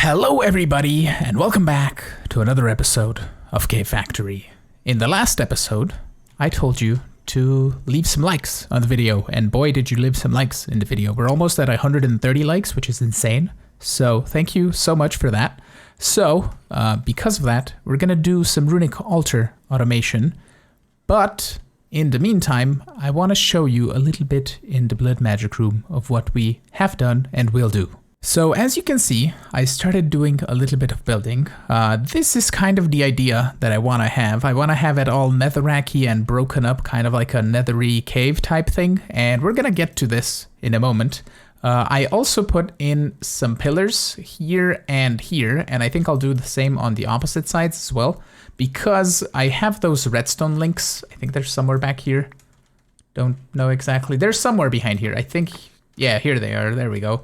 Hello everybody, and welcome back to another episode of Cave Factory. In the last episode, I told you to leave some likes on the video, and boy did you leave some likes in the video. We're almost at 130 likes, which is insane. So thank you so much for that. So, because of that, we're gonna do some runic altar automation, but in the meantime, I want to show you a little bit in the blood magic room of what we have done and will do. So as you can see, I started doing a little bit of building. This is kind of the idea that I want to have. I want to have it all netherracky and broken up, kind of like a nethery cave type thing. And we're going to get to this in a moment. I also put in some pillars here, and I think I'll do the same on the opposite sides as well, because I have those redstone links. I think they're somewhere back here. Don't know exactly. They're somewhere behind here. I think, yeah, here they are. There we go.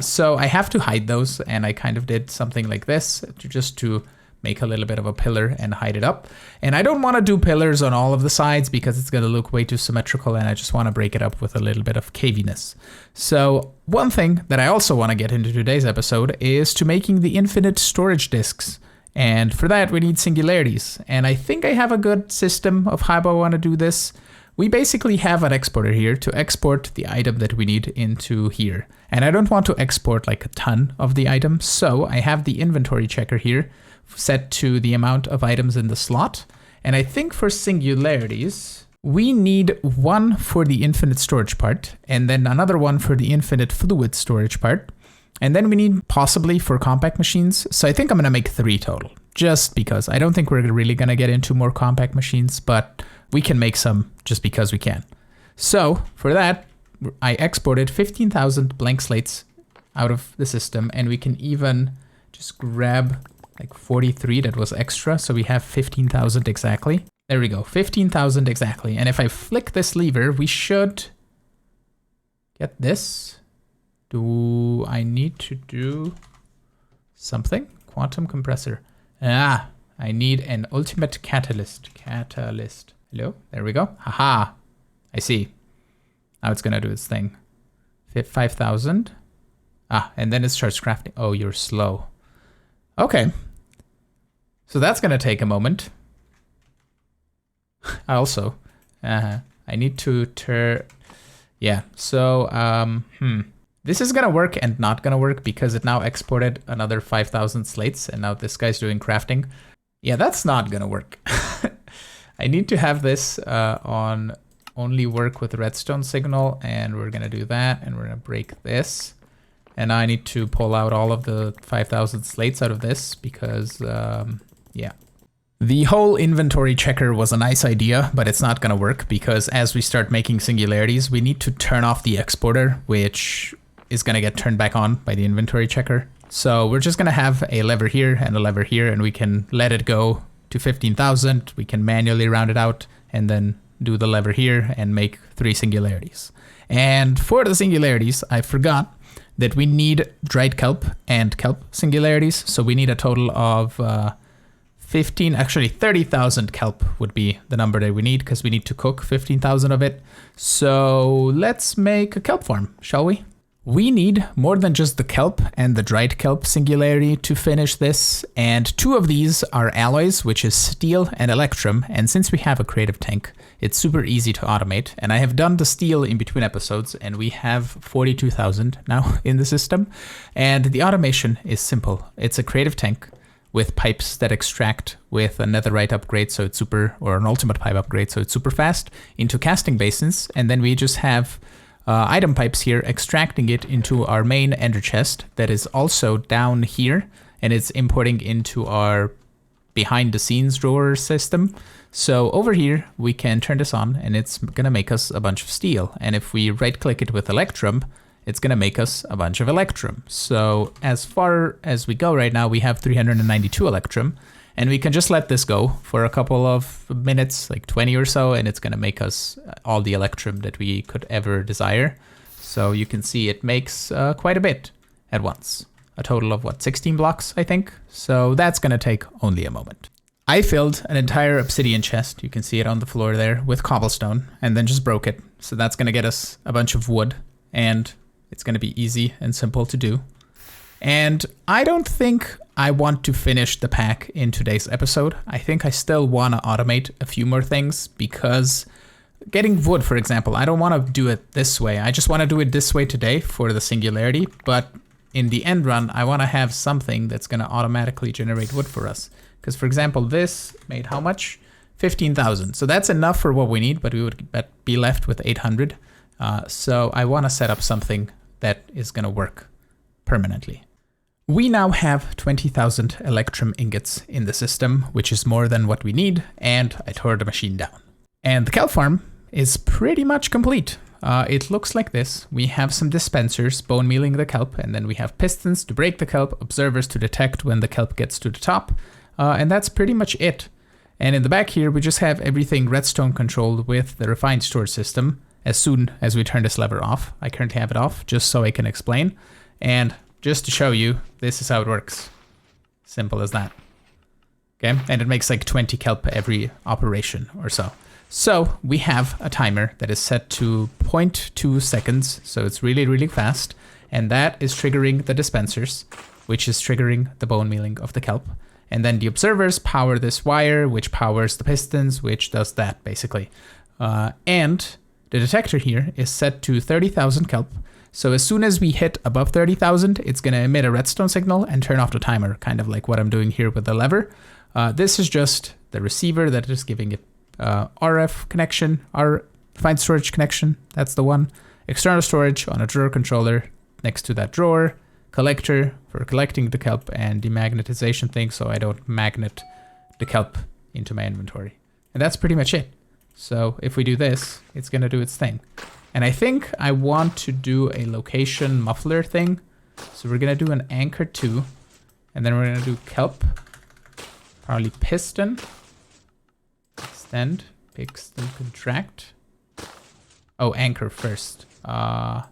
So I have to hide those, and I kind of did something like this just to make a little bit of a pillar and hide it up. And I don't want to do pillars on all of the sides because it's going to look way too symmetrical, and I just want to break it up with a little bit of caviness. So one thing that I also want to get into today's episode is to making the infinite storage disks. And for that, we need singularities. And I think I have a good system of how I want to do this. We basically have an exporter here to export the item that we need into here. And I don't want to export like a ton of the item, so I have the inventory checker here set to the amount of items in the slot. And I think for singularities, we need one for the infinite storage part, and then another one for the infinite fluid storage part. And then we need possibly for compact machines. So I think I'm gonna make 3 total, just because. I don't think we're really gonna get into more compact machines, but we can make some just because we can. So for that, I exported 15,000 blank slates out of the system, and we can even just grab like 43 that was extra. So we have 15,000 exactly. There we go, 15,000 exactly. And if I flick this lever, we should get this. Do I need to do something? Quantum compressor. I need an ultimate catalyst. Hello, there we go. Haha, I see. Now it's gonna do its thing. 5,000. And then it starts crafting. Oh, you're slow. Okay. So that's gonna take a moment. Also, I need to yeah, so, this is gonna work and not gonna work because it now exported another 5,000 slates, and now this guy's doing crafting. Yeah, that's not gonna work. I need to have this on only work with redstone signal, and we're gonna do that, and we're gonna break this. And I need to pull out all of the 5,000 slates out of this because, yeah. The whole inventory checker was a nice idea, but it's not gonna work because as we start making singularities, we need to turn off the exporter, which is gonna get turned back on by the inventory checker. So we're just gonna have a lever here and a lever here, and we can let it go to 15,000. We can manually round it out and then do the lever here and make 3 singularities. And for the singularities, I forgot that we need dried kelp and kelp singularities. So we need a total of 30,000 kelp would be the number that we need because we need to cook 15,000 of it. So let's make a kelp farm, shall we? We need more than just the kelp and the dried kelp singularity to finish this, and 2 of these are alloys, which is steel and electrum, and since we have a creative tank, it's super easy to automate, and I have done the steel in between episodes, and we have 42,000 now in the system, and the automation is simple. It's a creative tank with pipes that extract with a netherite upgrade, so it's or an ultimate pipe upgrade, so it's super fast, into casting basins, and then we just have item pipes here, extracting it into our main ender chest that is also down here, and it's importing into our behind the scenes drawer system. So over here, we can turn this on, and it's gonna make us a bunch of steel. And if we right click it with electrum, it's gonna make us a bunch of electrum. So as far as we go right now, we have 392 electrum. And we can just let this go for a couple of minutes, like 20 or so, and it's gonna make us all the electrum that we could ever desire. So you can see it makes quite a bit at once. A total of what, 16 blocks, I think? So that's gonna take only a moment. I filled an entire obsidian chest, you can see it on the floor there, with cobblestone, and then just broke it. So that's gonna get us a bunch of wood, and it's gonna be easy and simple to do. And I don't think I want to finish the pack in today's episode. I think I still want to automate a few more things because getting wood, for example, I don't want to do it this way. I just want to do it this way today for the Singularity, but in the end run, I want to have something that's going to automatically generate wood for us. Because, for example, this made how much? 15,000. So that's enough for what we need, but we would be left with 800. So I want to set up something that is going to work permanently. We now have 20,000 electrum ingots in the system, which is more than what we need, and I tore the machine down. And the kelp farm is pretty much complete. It looks like this. We have some dispensers bone mealing the kelp, and then we have pistons to break the kelp, observers to detect when the kelp gets to the top, and that's pretty much it. And in the back here, we just have everything redstone controlled with the refined storage system as soon as we turn this lever off. I currently have it off just so I can explain. And just to show you, this is how it works. Simple as that. Okay, and it makes like 20 kelp every operation or so. So we have a timer that is set to 0.2 seconds, so it's really, really fast. And that is triggering the dispensers, which is triggering the bone mealing of the kelp. And then the observers power this wire, which powers the pistons, which does that basically. And the detector here is set to 30,000 kelp. So as soon as we hit above 30,000, it's going to emit a redstone signal and turn off the timer, kind of like what I'm doing here with the lever. This is just the receiver that is giving it RF connection, our refined storage connection, that's the one. External storage on a drawer controller next to that drawer. Collector for collecting the kelp, and demagnetization thing so I don't magnet the kelp into my inventory. And that's pretty much it. So if we do this, it's going to do its thing. And I think I want to do a location muffler thing. So we're going to do an anchor 2, and then we're going to do kelp, probably piston, extend, piston, contract. Oh, anchor first. Anchor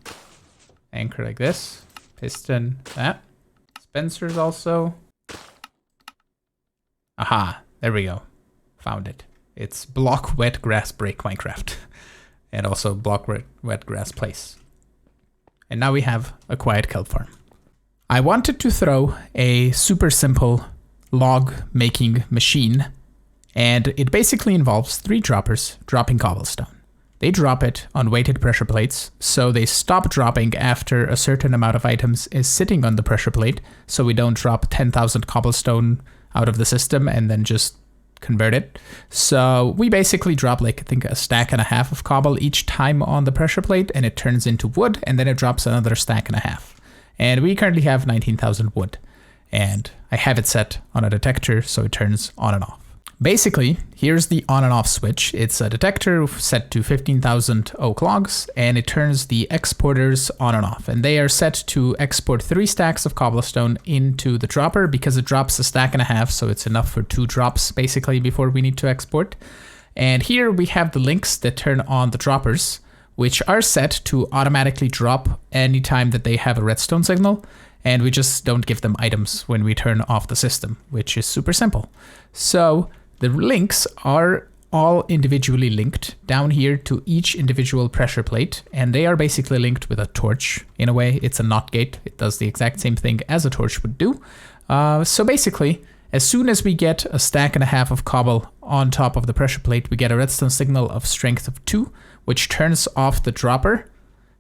like this. Piston, that. Dispensers also. Aha, there we go. Found it. It's block wet grass break Minecraft. And also block wet grass place. And now we have a quiet kelp farm. I wanted to throw a super simple log making machine. And it basically involves 3 droppers dropping cobblestone. They drop it on weighted pressure plates, so they stop dropping after a certain amount of items is sitting on the pressure plate, so we don't drop 10,000 cobblestone out of the system and then just convert it. So we basically drop like, I think, a stack and a half of cobble each time on the pressure plate, and it turns into wood, and then it drops another stack and a half. And we currently have 19,000 wood, and I have it set on a detector, so it turns on and off. Basically, here's the on and off switch. It's a detector set to 15,000 oak logs, and it turns the exporters on and off. And they are set to export 3 stacks of cobblestone into the dropper because it drops a stack and a half, so it's enough for 2 drops basically before we need to export. And here we have the links that turn on the droppers, which are set to automatically drop anytime that they have a redstone signal. And we just don't give them items when we turn off the system, which is super simple. So the links are all individually linked down here to each individual pressure plate, and they are basically linked with a torch. In a way, it's a NOT gate. It does the exact same thing as a torch would do. So basically, as soon as we get a stack and a half of cobble on top of the pressure plate, we get a redstone signal of strength of 2, which turns off the dropper.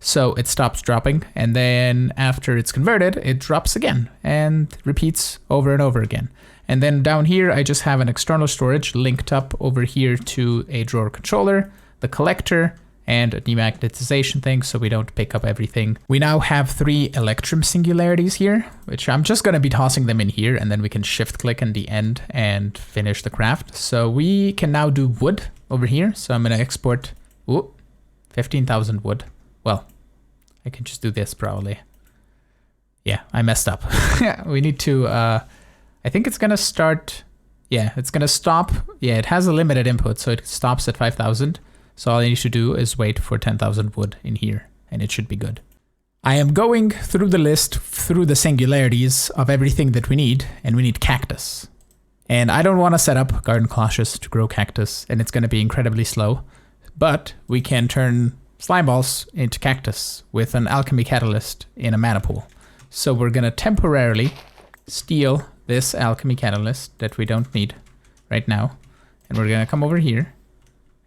So it stops dropping, and then after it's converted, it drops again and repeats over and over again. And then down here, I just have an external storage linked up over here to a drawer controller, the collector, and a demagnetization thing so we don't pick up everything. We now have 3 electrum singularities here, which I'm just going to be tossing them in here, and then we can shift click in the end and finish the craft. So we can now do wood over here. So I'm going to export 15,000 wood. Well, I can just do this probably. Yeah, I messed up. We need to... I think it's going to start, it's going to stop. Yeah, it has a limited input, so it stops at 5,000. So all I need to do is wait for 10,000 wood in here, and it should be good. I am going through the list, through the singularities of everything that we need, and we need cactus. And I don't want to set up garden cloches to grow cactus, and it's going to be incredibly slow. But we can turn slime balls into cactus with an alchemy catalyst in a mana pool. So we're gonna temporarily steal this alchemy catalyst that we don't need right now. And we're gonna come over here,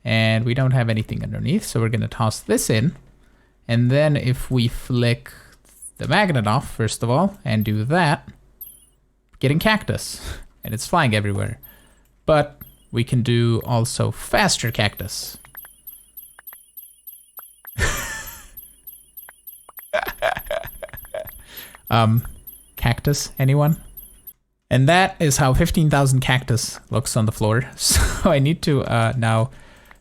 and we don't have anything underneath, so we're gonna toss this in. And then if we flick the magnet off, first of all, and do that, getting cactus, and it's flying everywhere. But we can do also faster cactus. Cactus, anyone? And that is how 15,000 cactus looks on the floor. So I need to now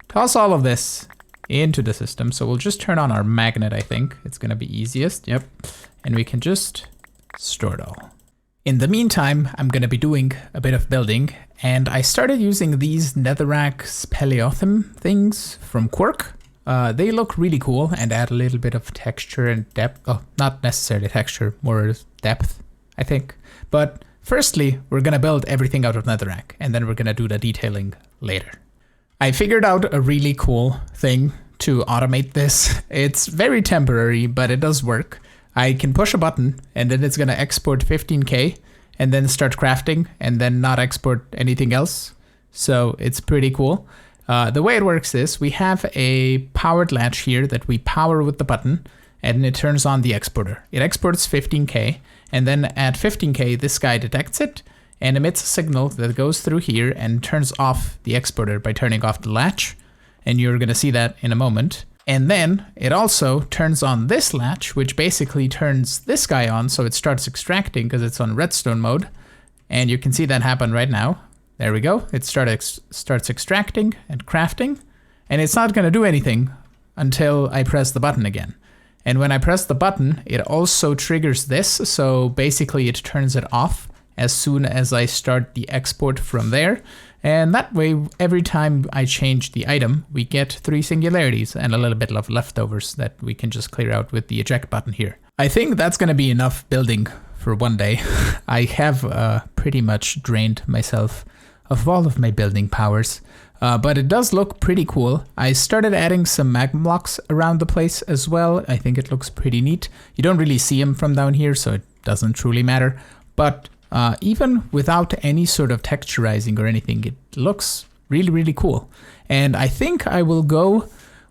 toss all of this into the system. So we'll just turn on our magnet, I think. It's gonna be easiest, yep. And we can just store it all. In the meantime, I'm gonna be doing a bit of building, and I started using these netherrack speleothym things from Quirk. They look really cool and add a little bit of texture and depth. Oh, not necessarily texture, more depth, I think. But firstly, we're gonna build everything out of netherrack, and then we're gonna do the detailing later. I figured out a really cool thing to automate this. It's very temporary, but it does work. I can push a button, and then it's gonna export 15K, and then start crafting, and then not export anything else. So it's pretty cool. The way it works is we have a powered latch here that we power with the button, and it turns on the exporter. It exports 15K, and then at 15K, this guy detects it and emits a signal that goes through here and turns off the exporter by turning off the latch. And you're gonna see that in a moment. And then it also turns on this latch, which basically turns this guy on, so it starts extracting because it's on redstone mode. And you can see that happen right now. There we go. It starts extracting and crafting, and it's not gonna do anything until I press the button again. And when I press the button, it also triggers this, so basically it turns it off as soon as I start the export from there. And that way, every time I change the item, we get 3 singularities and a little bit of leftovers that we can just clear out with the eject button here. I think that's gonna be enough building for one day. I have pretty much drained myself of all of my building powers, but it does look pretty cool. I started adding some magma blocks around the place as well. I think it looks pretty neat. You don't really see them from down here, so it doesn't truly matter. But even without any sort of texturizing or anything, it looks really, really cool. And I think I will go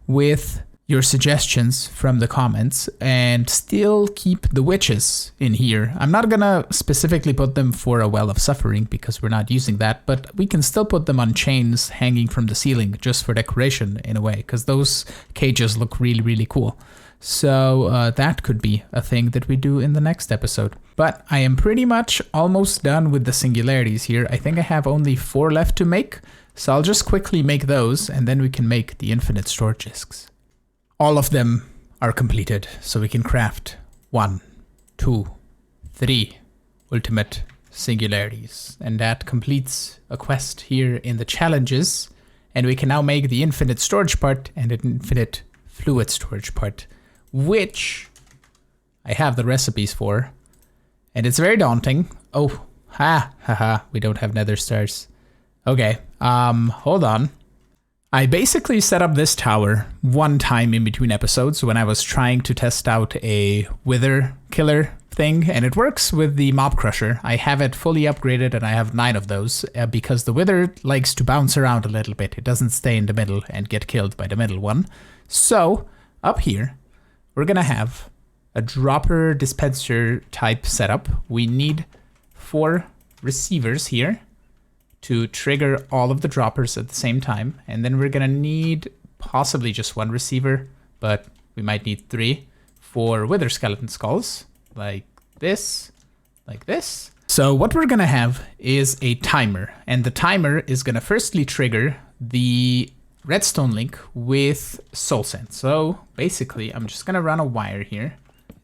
with your suggestions from the comments and still keep the witches in here. I'm not gonna specifically put them for a well of suffering because we're not using that, but we can still put them on chains hanging from the ceiling just for decoration in a way, because those cages look really, really cool. So that could be a thing that we do in the next episode. But I am pretty much almost done with the singularities here. I think I have only 4 left to make, so I'll just quickly make those, and then we can make the infinite storage discs. All of them are completed, so we can craft 1, 2, 3 ultimate singularities. And that completes a quest here in the challenges. And we can now make the infinite storage part and an infinite fluid storage part, which I have the recipes for. And it's very daunting. Oh, we don't have nether stars. Okay, hold on. I basically set up this tower one time in between episodes when I was trying to test out a wither killer thing, and it works with the mob crusher. I have it fully upgraded and I have 9 of those because the wither likes to bounce around a little bit. It doesn't stay in the middle and get killed by the middle one. So up here, we're gonna have a dropper dispenser type setup. We need 4 receivers here to trigger all of the droppers at the same time. And then we're gonna need possibly just 1 receiver, but we might need 3 for wither skeleton skulls, like this, like this. So what we're gonna have is a timer, and the timer is gonna firstly trigger the redstone link with soul sand. So basically, I'm just gonna run a wire here.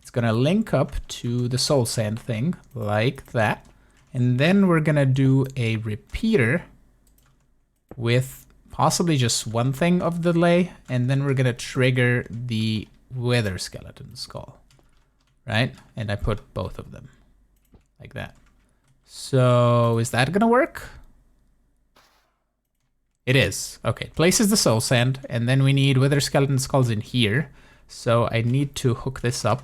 It's gonna link up to the soul sand thing like that. And then we're gonna do a repeater with possibly just 1 thing of delay, and then we're gonna trigger the wither skeleton skull, right? And I put both of them like that. So is that gonna work? It is. Okay, places the soul sand, and then we need wither skeleton skulls in here. So I need to hook this up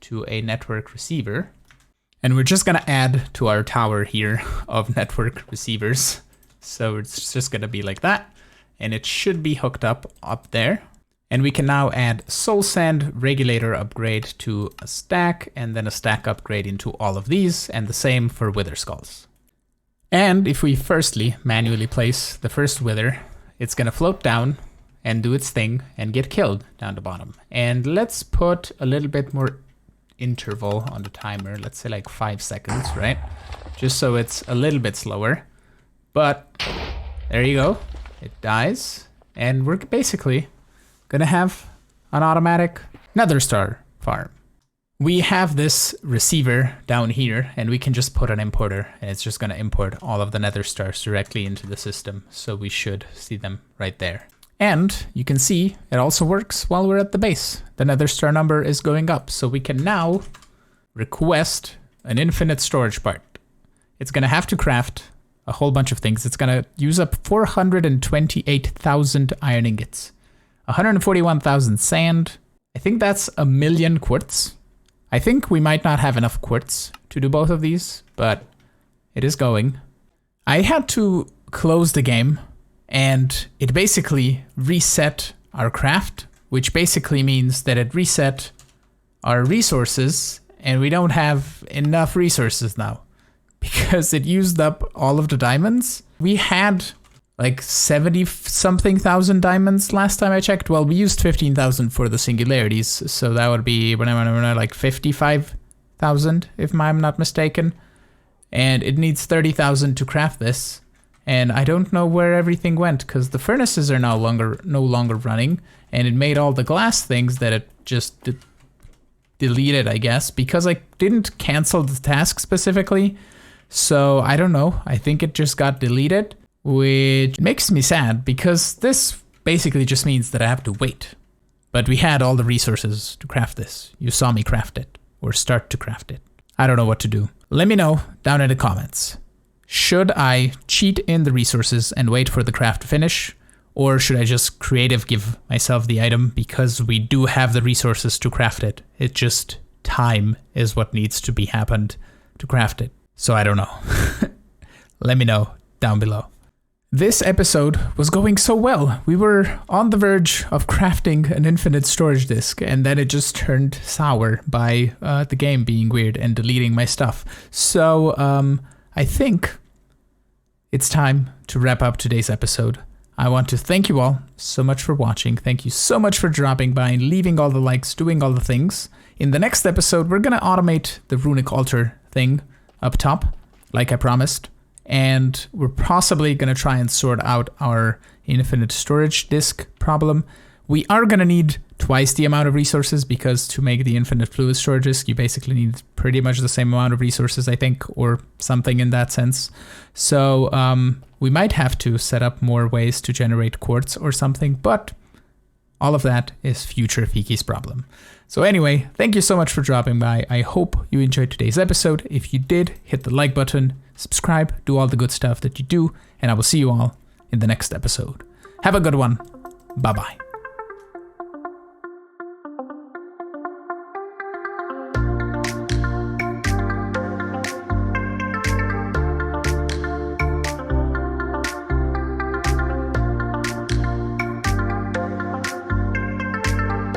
to a network receiver. And we're just gonna add to our tower here of network receivers. So it's just gonna be like that. And it should be hooked up there. And we can now add soul sand regulator upgrade to a stack, and then a stack upgrade into all of these, and the same for wither skulls. And if we firstly manually place the first wither, it's gonna float down and do its thing and get killed down the bottom. And let's put a little bit more interval on the timer. Let's say like 5 seconds, right? Just so it's a little bit slower. But there you go. It dies. And we're basically gonna have an automatic Nether Star farm. We have this receiver down here, and we can just put an importer, and it's just gonna import all of the Nether Stars directly into the system. So we should see them right there. And you can see it also works while we're at the base. The Nether Star number is going up, so we can now request an infinite storage part. It's gonna have to craft a whole bunch of things. It's gonna use up 428,000 iron ingots. 141,000 sand. I think that's 1,000,000 quartz. I think we might not have enough quartz to do both of these, but it is going. I had to close the game, and it basically reset our craft, which basically means that it reset our resources, and we don't have enough resources now because it used up all of the diamonds. We had like 70-something thousand diamonds last time I checked. Well, we used 15,000 for the singularities, so that would be like 55,000 if I'm not mistaken. And it needs 30,000 to craft this. And I don't know where everything went because the furnaces are no longer running, and it made all the glass things that it just deleted, I guess, because I didn't cancel the task specifically. So I don't know. I think it just got deleted, which makes me sad because this basically just means that I have to wait. But we had all the resources to craft this. You saw me craft it, or start to craft it. I don't know what to do. Let me know down in the comments. Should I cheat in the resources and wait for the craft to finish? Or should I just creative give myself the item because we do have the resources to craft it? It just time is what needs to be happened to craft it. So I don't know. Let me know down below. This episode was going so well. We were on the verge of crafting an infinite storage disk, and then it just turned sour by the game being weird and deleting my stuff. So I think it's time to wrap up today's episode. I want to thank you all so much for watching. Thank you so much for dropping by and leaving all the likes, doing all the things. In the next episode, we're going to automate the runic altar thing up top, like I promised. And we're possibly going to try and sort out our infinite storage disk problem. We are going to need twice the amount of resources because to make the infinite fluid storage disk, you basically need pretty much the same amount of resources, I think, or something in that sense. So we might have to set up more ways to generate quartz or something, but all of that is future Fiki's problem. So anyway, thank you so much for dropping by. I hope you enjoyed today's episode. If you did, hit the like button, subscribe, do all the good stuff that you do, and I will see you all in the next episode. Have a good one. Bye-bye.